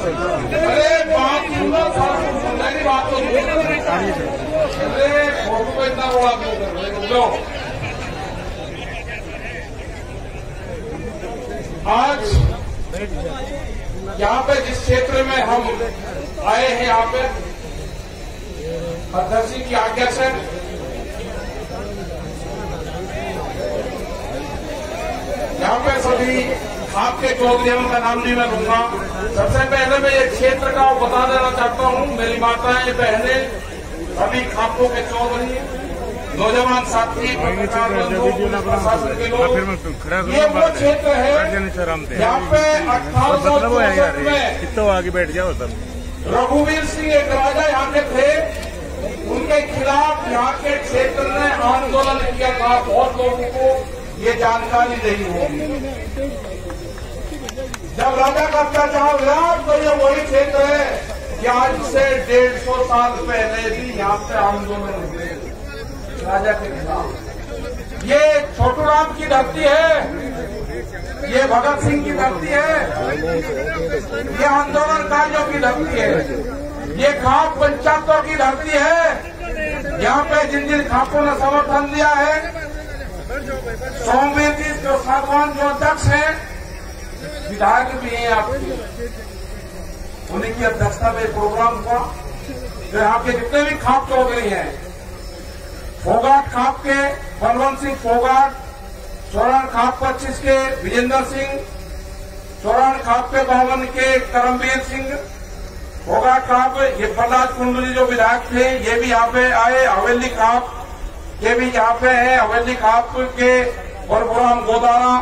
बात तो इतना रोड़ा क्यों कर रहे हो? आज यहाँ पे जिस क्षेत्र में हम आए हैं, यहाँ पे अध्यक्ष जी की आज्ञा से यहाँ पे सभी आपके चौधरीयों का नाम नहीं मैं लूंगा। सबसे पहले मैं ये क्षेत्र का बता देना चाहता हूँ, मेरी माताएं बहनें सभी खापों के चौधरी, नौजवान साथी, प्रशासन के लोग, ये वो क्षेत्र है यहाँ पे 1864 में कितना आगे बैठ जाओ सब। रघुवीर सिंह एक राजा यहाँ के थे, उनके खिलाफ यहाँ के क्षेत्र ने आंदोलन किया था। बहुत लोगों को ये जानकारी नहीं होगी। जब राजा का अत्याचार हुआ तो ये वही क्षेत्र है कि आज से 150 साल पहले भी यहाँ पे आंदोलन हुए राजा के खिलाफ। ये छोटू राम की धरती है, ये भगत सिंह की धरती है, ये आंदोलनकारियों की धरती है, ये खाप पंचायतों की धरती है। यहाँ पे जिन जिन खापों ने समर्थन दिया है, सोमवीर जी जो सागवान जो अध्यक्ष हैं, विधायक भी हैं आपके, उन्हीं की अध्यक्षता में प्रोग्राम हुआ। तो यहाँ के जितने भी खाप चौधरी हैं, फोगाट खाप के बलवंत सिंह फोगाट, चौरान खाप 25 के विजेंद्र सिंह, चौरान खाप के 52 के करमवीर सिंह, फोगाट खाप ये प्रहलाद कुंडली जो विधायक थे ये भी यहाँ पे आए। हवेली खाप ये भी यहाँ पे है, हवेली खाप के परभुराम गोदारा,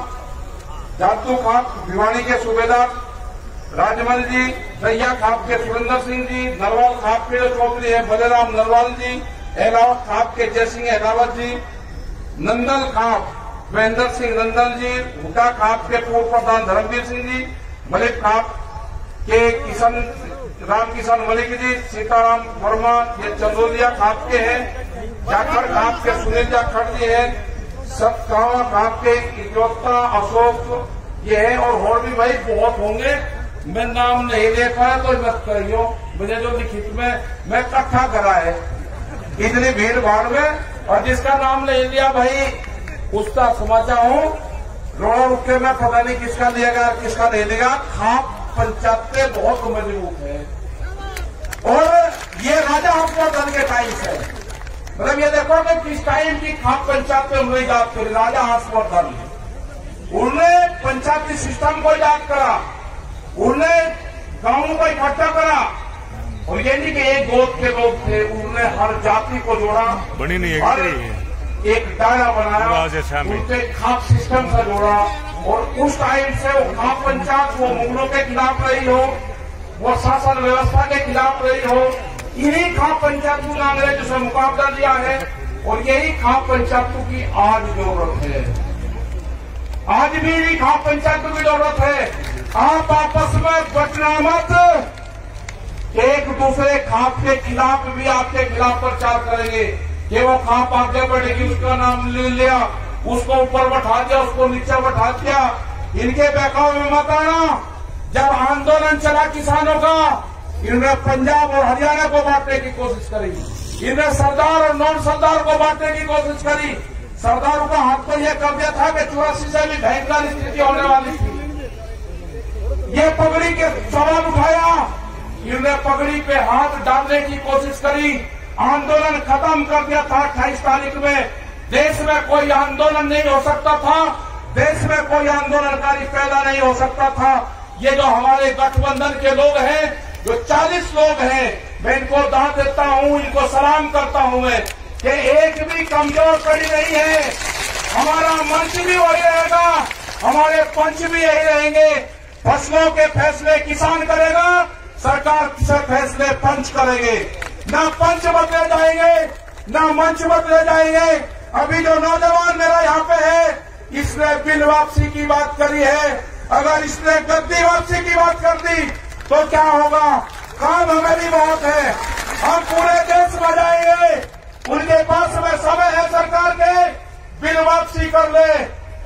जातू खाप भिवानी के सूबेदार राजमल जी, सैया खाप के सुरेंद्र सिंह जी, नरवाल खाप के जो चौधरी है बलेराम नरवाल जी, एलावत खाप के जयसिंह एलावत जी, नंदल खाप महेंद्र सिंह नंदल जी, हुटा खाप के पूर्व प्रधान धर्मवीर सिंह जी, मलिक खाप के राम किशन मलिक जी, सीताराम वर्मा ये चंदोलिया खाप के हैं, जाखड़ खाप के सुनील जाखड़ जी है, सतगावा खाप के इजोत्ता अशोक ये है, और भी भाई बहुत होंगे। मैं नाम नहीं देखा है तो मत करियो, मुझे जो लिखित में मैं इकट्ठा करा है इतनी भीड़ भाड़ में, और जिसका नाम नहीं लिया भाई उसका समाचार हूँ रोड़ा रुक के मैं पता नहीं किसका लिएगा किसका नहीं लिएगा। खाप पंचायत बहुत मजबूत है, और ये राजा हर्षवर्धन के टाइम से, मतलब ये देखो कि किस टाइम की खाप पंचायत में उन्होंने याद करी। राजा हर्षवर्धन उन्होंने पंचायती सिस्टम को याद करा, उन्होंने गांवों को इकट्ठा करा, और ये नहीं कि एक गोद के लोग थे, उन्होंने हर जाति को जोड़ा, बनी नहीं है एक दायरा बनाया, उनके खाप सिस्टम से जोड़ा, और उस टाइम से वो खाप पंचायत वो मुगलों के खिलाफ रही हो, वो शासन व्यवस्था के खिलाफ रही हो, इन्हीं खाप पंचायतों ने अंग्रेजों से मुकाबला दिया है, और यही खाप पंचायतों की आज जरूरत है। आज भी इन्हीं खाप पंचायतों की जरूरत है। आप आपस में बचना मत, एक दूसरे खाप के खिलाफ भी आपके खिलाफ प्रचार करेंगे कि वो खाप आगे बढ़ेगी, उसका नाम ले लिया, उसको ऊपर बैठा दिया, उसको नीचे बैठा दिया। इनके बहकावे में मत आना। जब आंदोलन चला किसानों का, इन्होंने पंजाब और हरियाणा को बांटने की कोशिश करी, इन्होंने सरदार और नॉन सरदार को बांटने की कोशिश करी। सरदारों का हाथ पर यह कर दिया था कि 84 से भी भयंकर स्थिति होने वाली थी। ये पगड़ी के सवाल उठाया, इन्होंने पगड़ी पे हाथ डालने की कोशिश करी, आंदोलन खत्म कर दिया था। 28 तारीख में देश में कोई आंदोलन नहीं हो सकता था, देश में कोई आंदोलनकारी पैदा नहीं हो सकता था। ये जो हमारे गठबंधन के लोग हैं, जो 40 लोग हैं, मैं इनको दाद देता हूं, इनको सलाम करता हूं मैं कि एक भी कमजोर कड़ी नहीं है। हमारा मंच भी वही रहेगा, हमारे पंच भी यही रहेंगे। फसलों के फैसले किसान करेगा, सरकार से फैसले पंच करेंगे। ना पंच बदले जाएंगे, ना मंच बदले जाएंगे। अभी जो नौजवान मेरा यहाँ पे है, इसने बिल वापसी की बात करी है। अगर इसने गद्दी वापसी की बात कर दी तो क्या होगा? काम हमें भी बहुत है, हम पूरे देश में जाएंगे। उनके पास में समय है सरकार के, बिल वापसी कर ले,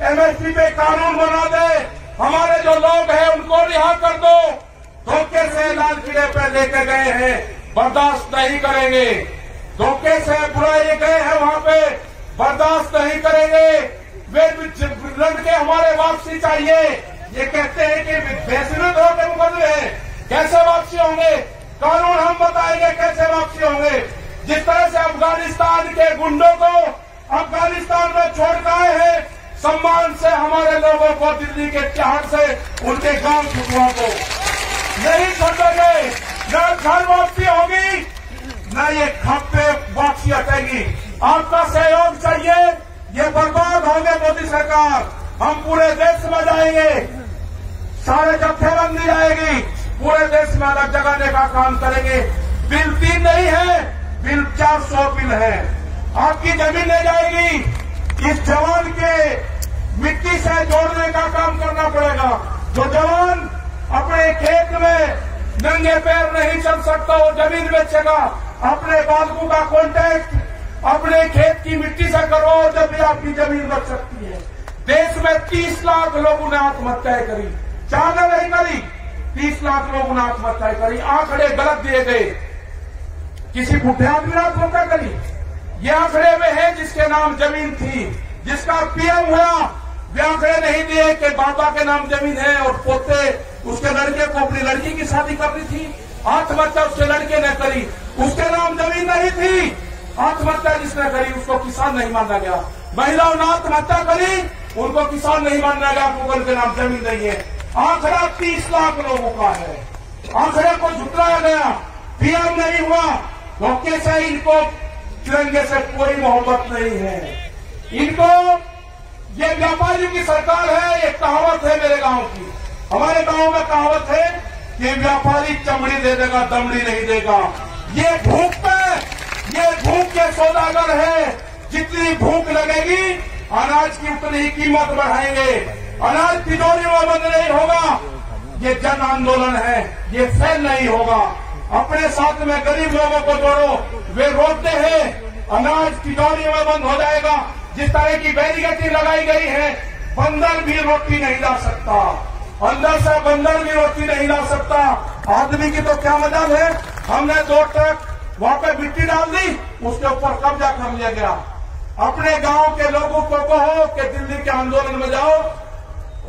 एमएसपी पे कानून बना दे, हमारे जो लोग हैं उनको रिहा कर दो। धोखे से लाल किले पे लेके गए हैं, बर्दाश्त नहीं करेंगे। धोखे से बुराई गए हैं वहां पे, बर्दाश्त नहीं करेंगे। वे लड़के हमारे वापसी चाहिए। ये कहते हैं कि बेसुध होकर मुकदमे हैं, कैसे वापसी होंगे? कानून हम बताएंगे कैसे वापसी होंगे। जिस तरह से अफगानिस्तान के गुंडों को अफगानिस्तान में छोड़ कर आए हैं, सम्मान से हमारे लोगों को दिल्ली के चहट से उनके गांव छुटुओं को नहीं छोड़ेंगे। न घर वापसी होगी, न ये खप्पे वापसी हटेगी। आपका सहयोग चाहिए। ये बर्बाद होंगे मोदी सरकार। हम पूरे देश में जाएंगे, सारे जत्थेबंदी जाएगी, पूरे देश में अलग जगाने का काम करेंगे। बिल 3 नहीं है, बिल 400 बिल है। आपकी जमीन ले जाएगी। इस जवान के मिट्टी से जोड़ने का काम करना पड़ेगा। जो जवान अपने खेत में नंगे पैर नहीं चल सकता, वो जमीन बेचेगा। अपने बालकों का कॉन्टैक्ट अपने खेत की मिट्टी से करो, जब भी आपकी जमीन बच सकती है। देश में 30 लाख लोगों ने आत्महत्याएं करी, ज्यादा नहीं करी, 30 लाख लोगों ने आत्महत्याएं करी। आंकड़े गलत दिए गए, किसी बुढ़े आदमी ने आत्महत्या करी। ये आंकड़े में है जिसके नाम जमीन थी, जिसका पीएम हुआ। वे आंकड़े नहीं दिए कि बाबा के नाम जमीन है और पोते उसके लड़के को अपनी लड़की की शादी करनी थी, आत्महत्या उसके लड़के ने करी, उसके नाम जमीन नहीं थी। आत्महत्या जिसने करी उसको किसान नहीं माना गया। महिलाओं ने आत्महत्या करी, उनको किसान नहीं माना गया, क्योंकि उनके नाम जमीन नहीं है। आंकड़ा 30 लाख लोगों का है। आंकड़े को झुटलाया गया, पीएम नहीं हुआ। धोखे से इनको तिरंगे से कोई मोहब्बत नहीं है। इनको ये व्यापारियों की सरकार है। ये कहावत है मेरे गांव की, हमारे गांव में कहावत है कि व्यापारी चमड़ी दे देगा, दमड़ी नहीं देगा। ये भूख पे, ये भूख के सौदागर है। जितनी भूख लगेगी अनाज की उतनी ही कीमत बढ़ाएंगे। अनाज तिजोरी में बंद नहीं होगा। ये जन आंदोलन है, ये फेल नहीं होगा। अपने साथ में गरीब लोगों को जोड़ो। वे रोकते हैं, अनाज तिजोरी में बंद हो जाएगा। जिस तरह की बैरिकेडिंग लगाई गई है, बंदर भी रोटी नहीं ला सकता, अंदर से बंदर भी रोटी नहीं ला सकता। आदमी की तो क्या मजाल है। हमने 2 ट्रक वहां पे मिट्टी डाल दी, उसके ऊपर कब्जा कर लिया गया। अपने गांव के लोगों को कहो कि दिल्ली के आंदोलन में जाओ,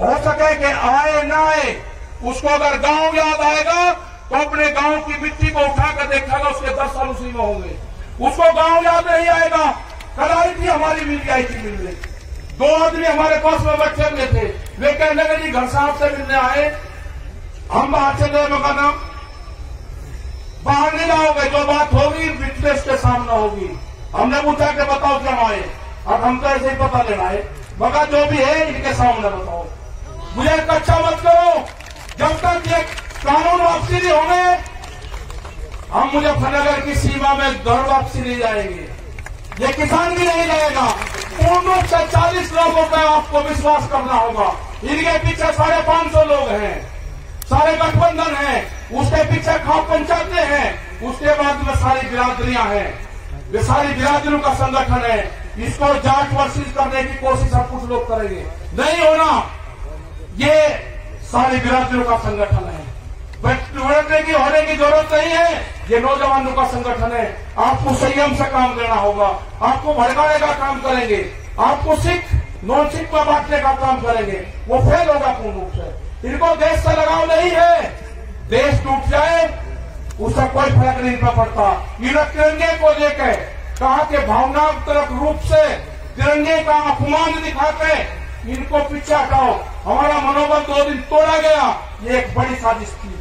हो सके कि आए ना आए, उसको अगर गांव याद आएगा तो अपने गांव की मिट्टी को उठाकर देखेगा, उसके 10 साल उसी में होंगे। उसको गांव याद नहीं आएगा। कल आई थी हमारी मीडिया आई थी मिलने, 2 आदमी हमारे पास में बैठे हुए थे। वे कहने लगे जी घर साहब से मिलने आए, हम बाहर चले। मगर नाम बाहर नहीं लाओगे, जो बात होगी विटनेस के सामने होगी। हमने पूछा कि बताओ क्यों आए, अब हम तो ऐसे ही पता लेना है। मगर जो भी है इनके सामने बताओ, मुझे कच्चा मत करो। जब तक ये कानून वापसी नहीं होंगे, हम मुजफ्फरनगर की सीमा में घर वापसी नहीं जाएंगे। ये किसान भी नहीं जाएगा। पूर्ण रूप से 40 लोगों पर आपको विश्वास करना होगा। इनके पीछे 550 लोग हैं, सारे गठबंधन हैं, उसके पीछे खाप पंचायतें हैं, उसके बाद में सारी बिरादरियां हैं। वे सारी बिरादरियों का संगठन है। इसको जांच वर्षिश करने की कोशिश अब कुछ लोग करेंगे, नहीं होना। ये सारी बिरादरियों का संगठन है, होने की जरूरत नहीं है। ये नौजवानों का संगठन है। आपको संयम से काम लेना होगा। आपको भड़काने का काम करेंगे, आपको सिख नॉन सिख में बांटने का काम करेंगे, वो फेल होगा पूर्ण रूप से। इनको देश से लगाव नहीं है। देश टूट जाए उससे कोई फर्क नहीं पड़ता। इन तिरंगे को लेकर कहा कि भावनात्मक रूप से तिरंगे का अपमान दिखाते इनको पीछे हटाओ। हमारा मनोबल 2 दिन तोड़ा गया, ये एक बड़ी साजिश थी।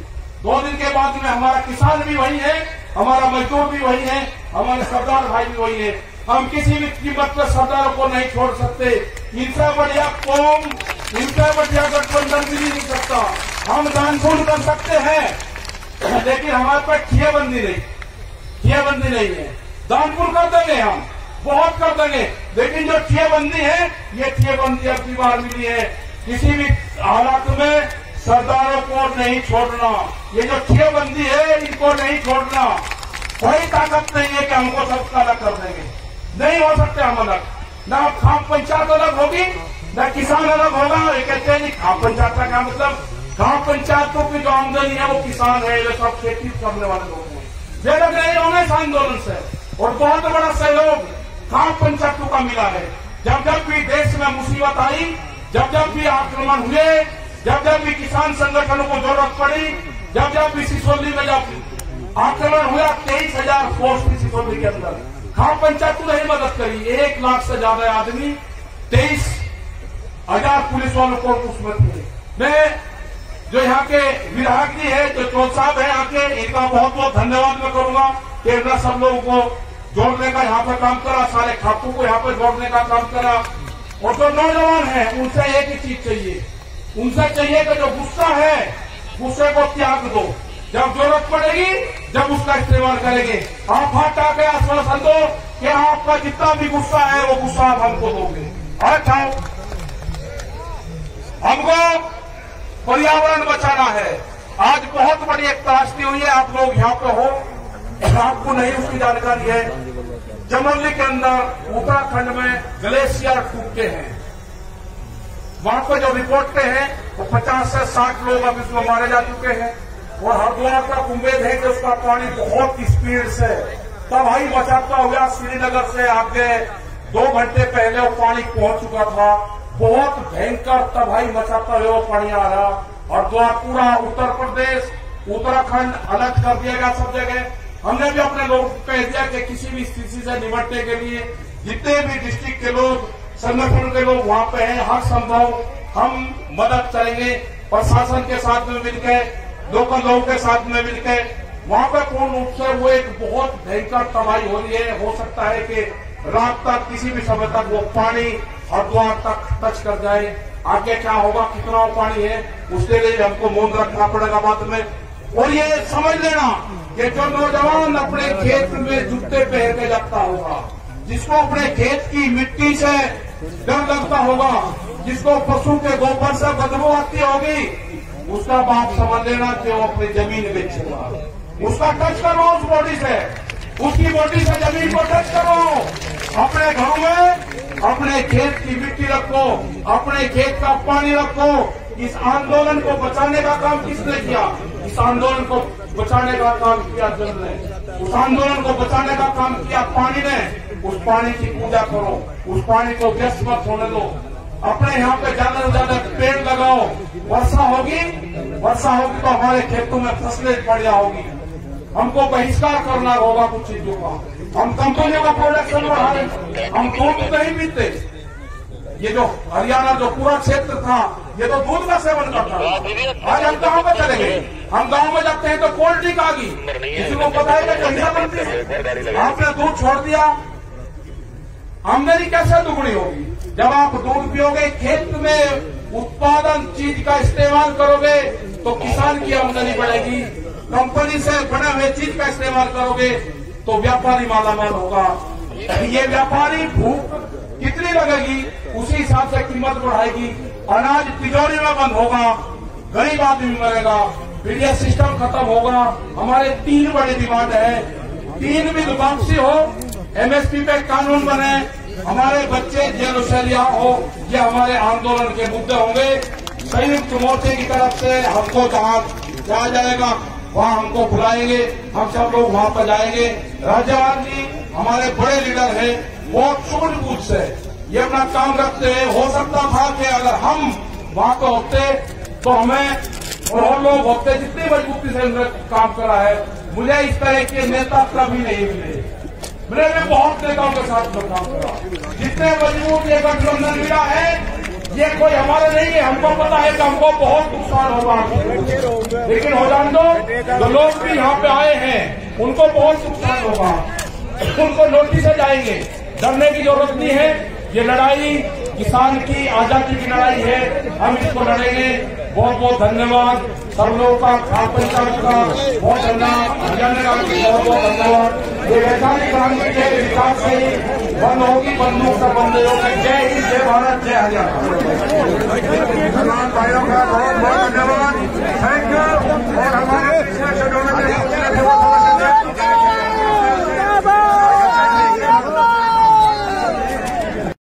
2 दिन के बाद में हमारा किसान भी वही है, हमारा मजदूर भी वही है, हमारे सरदार भाई भी वही है। हम किसी भी कीमत पर सरदारों को नहीं छोड़ सकते। इनसे बढ़िया कौम, इनसे बढ़िया गठबंधन भी नहीं सकता। हम दानपुर कर सकते हैं, लेकिन हमारे पास ठियाबंदी नहीं, ठियाबंदी नहीं है। दानपुर कर देंगे, हम बहुत कर देंगे, लेकिन जो ठियाबंदी है, ये ठियाबंदी अब की बार मिली है। किसी भी हालात में सरदारों को नहीं छोड़ना। ये जो ठियाबंदी है, इनको नहीं छोड़ना। कोई ताकत नहीं है कि हमको सबका अलग कर देंगे, नहीं हो सकते हम अलग। न खाप पंचायत अलग होगी, न किसान अलग होगा। ये कहते हैं जी खाप पंचायत का क्या मतलब, गांव पंचायतों की जो आमदनी है वो किसान है, ये सब खेती करने वाले लोग हैं, वे लग रहे हैं इस आंदोलन से। और बहुत बड़ा सहयोग गांव पंचायतों का मिला है। जब जब भी देश में मुसीबत आई, जब जब भी आक्रमण हुए, जब जब भी किसान संगठनों को जरूरत पड़ी, जब जब भी सिसोली में जब आक्रमण हुआ, 23,000 फोर्स थी सिसोली के अंदर, गांव पंचायतों ने ही मदद करी। 1 लाख से ज्यादा आदमी, 23,000 पुलिस वालों को उसमें थे। मैं जो यहाँ के विधायक जी है, जो चौथ साहब है आके, इनका बहुत बहुत धन्यवाद मैं करूंगा कि इन्होंने सब लोगों को जोड़ने का यहाँ पे काम करा, सारे खातों को यहाँ पे जोड़ने का काम करा। और जो नौजवान है उनसे एक ही चीज चाहिए, उनसे चाहिए कि जो गुस्सा है, गुस्से को त्याग दो, जब जरूरत पड़ेगी जब उसका इस्तेमाल करेंगे। आप हाथ आके आश्वासन दो कि आपका जितना भी गुस्सा है वो गुस्सा आप हमको दोगे। अच्छा, हमको पर्यावरण बचाना है। आज बहुत बड़ी एक त्रासदी हुई है, आप लोग यहाँ पे हो, आपको नहीं उसकी जानकारी है। चमोली के अंदर उत्तराखंड में ग्लेशियर टूटे हैं, वहां पर जो रिपोर्टें हैं वो 50 से 60 लोग अब इसमें मारे जा चुके हैं। और हरिद्वार का उम्मीद है कि उसका पानी बहुत स्पीड से तबाही मचाता हुआ श्रीनगर से आगे 2 घंटे पहले वो पानी पहुंच चुका था। बहुत भयंकर तबाही मचाता हुआ वो पानी आ रहा। हरिद्वार पूरा उत्तर प्रदेश, उत्तराखंड अलर्ट कर दिया गया सब जगह। हमने भी अपने लोगों को कह दिया कि किसी भी स्थिति से निपटने के लिए जितने भी डिस्ट्रिक्ट के लोग, संगठन के लोग वहां पे हैं, हर संभव हम मदद करेंगे। प्रशासन के साथ में मिलकर, लोकल लोगों के साथ में मिलकर वहां पर पूर्ण रूप से वो एक बहुत भयंकर तबाही हो रही है। हो सकता है कि रात तक, किसी भी समय तक वो पानी हरिद्वार तक टच कर जाए। आगे क्या होगा, कितना वो पानी है, उसके लिए हमको मौन रखना पड़ेगा बाद में। और ये समझ लेना कि जो नौजवान अपने खेत में जूते पहन के जाता होगा, जिसको अपने खेत की मिट्टी से डर लगता होगा, जिसको पशु के गोबर से बदबू आती होगी, उसका बाप समझ लेना कि वो अपनी जमीन बेचेगा। उसका टच करो उस बॉडी से, उसकी बॉडी से जमीन को टच करो। अपने घरों में अपने खेत की मिट्टी रखो, अपने खेत का पानी रखो। इस आंदोलन को बचाने का काम किसने किया? इस आंदोलन को बचाने का काम किया जल ने, उस आंदोलन को बचाने का काम किया पानी ने। उस पानी की पूजा करो, उस पानी को व्यस्त मत होने दो। अपने यहाँ पे ज्यादा से ज्यादा पेड़ लगाओ। वर्षा होगी तो हमारे खेतों में फसलें बढ़िया होगी। हमको बहिष्कार करना होगा कुछ चीजों का। हम कंपनियों का प्रोडक्शन बढ़ाएं, हम दूध नहीं पीते। ये जो हरियाणा जो पूरा क्षेत्र था, ये तो दूध का सेवन करता था। आज हम कहाँ पे चले गए? हम गांव में जाते हैं तो कोल्ड ड्रिंक आ गई, किसी को पता है कि कहिया बनती है। आपने दूध छोड़ दिया, आमदनी कैसे दुगनी होगी? जब आप दूध पियोगे, खेत में उत्पादन चीज का इस्तेमाल करोगे तो किसान की आमदनी बढ़ेगी। कंपनी से बने हुए चीज का इस्तेमाल करोगे तो व्यापारी मालामाल होगा। ये व्यापारी भूख कितनी लगेगी उसी हिसाब से कीमत बढ़ाएगी। अनाज तिजोरी में बंद होगा, गरीब आदमी मरेगा, फिर यह सिस्टम खत्म होगा। हमारे 3 बड़ी डिमांड है। 3 भी वापसी हो, एमएसपी पे कानून बने, हमारे बच्चे जेल से रिहा हो। ये हमारे आंदोलन के मुद्दे होंगे। संयुक्त मोर्चे की तरफ से हमको जहाँ जाया जाएगा वहाँ हमको बुलाएंगे, हम सब लोग वहाँ पर जाएंगे। राज्यपाल जी हमारे बड़े लीडर हैं, बहुत सूझबूझ से ये अपना काम रखते हैं। हो सकता था कि अगर हम वहाँ पे होते तो हमें और लोग होते, जितनी मजबूती से उन्होंने काम करा है, मुझे इस तरह के नेता कभी नहीं मिले। मैंने बहुत नेताओं के साथ में काम करा, जितने मजबूत ये गठबंधन मिला है, ये कोई हमारे नहीं है। हमको पता है कि हमको बहुत नुकसान होगा, लेकिन हो जान दो, जो लोग भी यहाँ पे आए हैं उनको बहुत नुकसान होगा, उनको नोटिस जाएंगे। डरने की जरूरत नहीं है। ये लड़ाई किसान की आजादी की लड़ाई है, हम इसको लड़ेंगे। बहुत बहुत धन्यवाद सब लोगों का, खान पंचायत का बहुत धन्यवाद, हरियाणा का बहुत बहुत धन्यवाद। ये वैधानिक क्रांति के विकास से ही बंद होगी, बंदूक से बंद होगी। जय हिंद, जय भारत, जय हरियाणा। भाइयों का बहुत बहुत धन्यवाद, थैंक यू। और हमारे